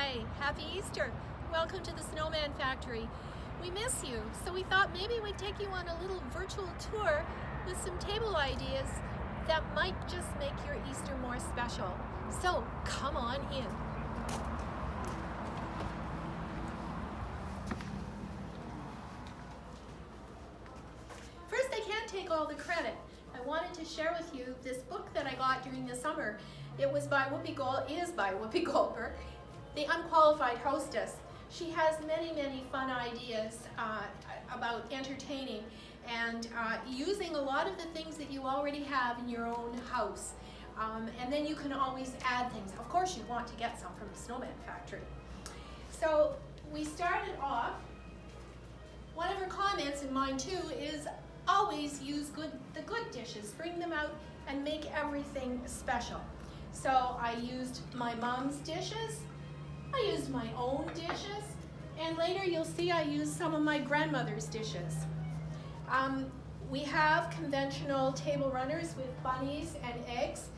Hi, happy Easter. Welcome to the Snowman Factory. We miss you, so we thought maybe we'd take you on a little virtual tour with some table ideas that might just make your Easter more special. So come on in. First, I can't take all the credit. I wanted to share with you this book that I got during the summer. It is by Whoopi Goldberg, The Unqualified Hostess. She has many fun ideas about entertaining and using a lot of the things that you already have in your own house. And then you can always add things. Of course, you want to get some from the Snowman Factory. So we started off, one of her comments, and mine too, is always use the good dishes. Bring them out and make everything special. So I used my mom's dishes, I used my own dishes, and later you'll see I used some of my grandmother's dishes. We have conventional table runners with bunnies and eggs,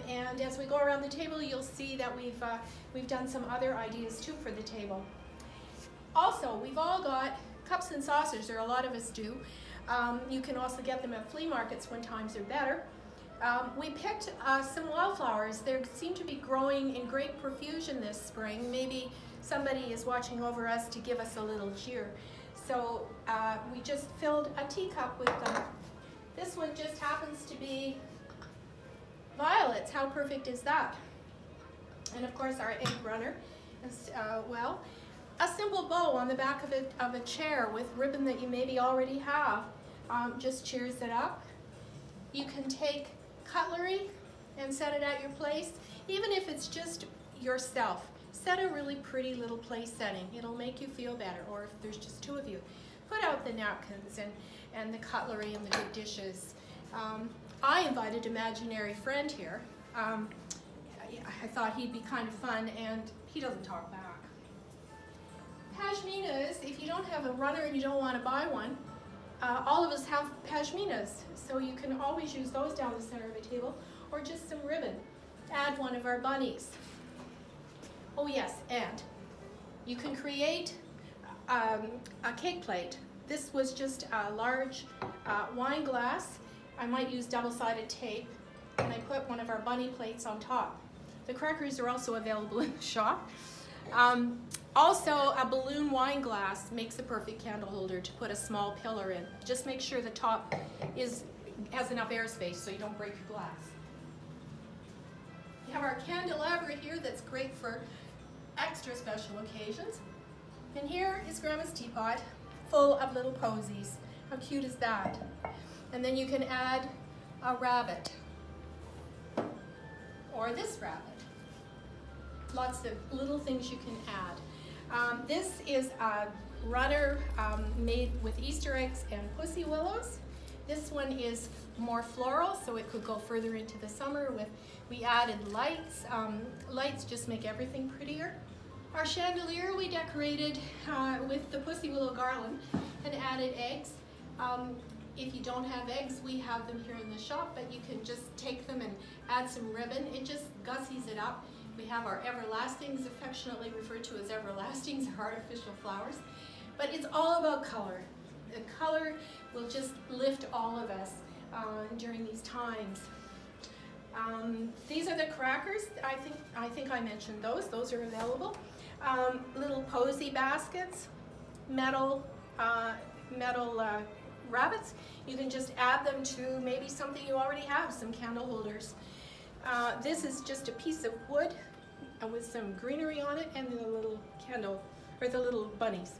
and as we go around the table you'll see that we've done some other ideas too for the table. Also, we've all got cups and saucers, or a lot of us do. You can also get them at flea markets when times are better. We picked some wildflowers. They seem to be growing in great profusion this spring. Maybe somebody is watching over us to give us a little cheer. So we just filled a teacup with them. This one just happens to be violets. How perfect is that? And of course our egg runner is, well, a simple bow on the back of a chair with ribbon that you maybe already have just cheers it up. You can take cutlery and set it at your place, even if it's just yourself. Set a really pretty little place setting. It'll make you feel better. Or if there's just two of you, put out the napkins and the cutlery and the good dishes. I invited imaginary friend here. I thought he'd be kind of fun, and he doesn't talk back. Pashminas, if you don't have a runner and you don't want to buy one, all of us have pashminas, so you can always use those down the center of the table, or just some ribbon. Add one of our bunnies. Oh yes, and you can create a cake plate. This was just a large wine glass. I might use double-sided tape, and I put one of our bunny plates on top. The crackers are also available in the shop. Also, a balloon wine glass makes a perfect candle holder to put a small pillar in. Just make sure the top has enough airspace so you don't break your glass. We have our candelabra here that's great for extra special occasions. And here is Grandma's teapot full of little posies. How cute is that? And then you can add a rabbit, or this rabbit. Lots of little things you can add. This is a runner made with Easter eggs and pussy willows. This one is more floral, so it could go further into the summer. We added lights. Lights just make everything prettier. Our chandelier we decorated with the pussy willow garland and added eggs. If you don't have eggs, we have them here in the shop, but you can just take them and add some ribbon. It just gussies it up. We have our everlastings, affectionately referred to as everlastings, artificial flowers. But it's all about color. The color will just lift all of us during these times. These are the crackers. I think I mentioned those. Those are available. Little posy baskets, metal rabbits. You can just add them to maybe something you already have, some candle holders. This is just a piece of wood with some greenery on it and the little candle, or the little bunnies.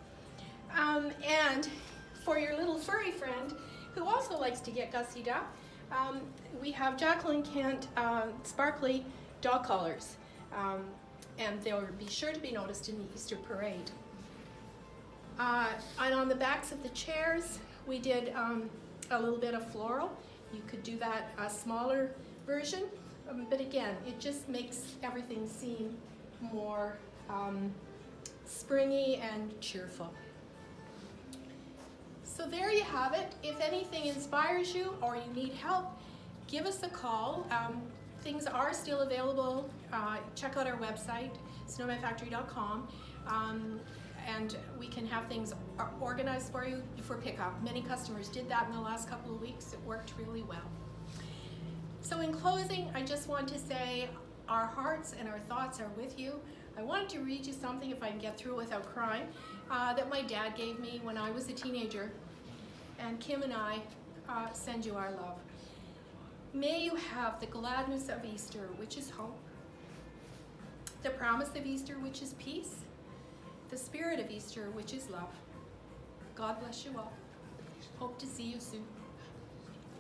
And for your little furry friend who also likes to get gussied up, we have Jacqueline Kent sparkly dog collars. And they'll be sure to be noticed in the Easter parade. And on the backs of the chairs, we did a little bit of floral. You could do that a smaller version, but again, it just makes everything seem more springy and cheerful. So there you have it. If anything inspires you or you need help, give us a call. Things are still available check out our website, snowmanfactory.com, and we can have things organized for you for pickup. Many customers did that in the last couple of weeks. It worked really well. So in closing, I just want to say our hearts and our thoughts are with you. I wanted to read you something, if I can get through without crying, that my dad gave me when I was a teenager. And Kim and I send you our love. May you have the gladness of Easter, which is hope, the promise of Easter, which is peace, the spirit of Easter, which is love. God bless you all. Hope to see you soon.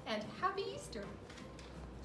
And happy Easter.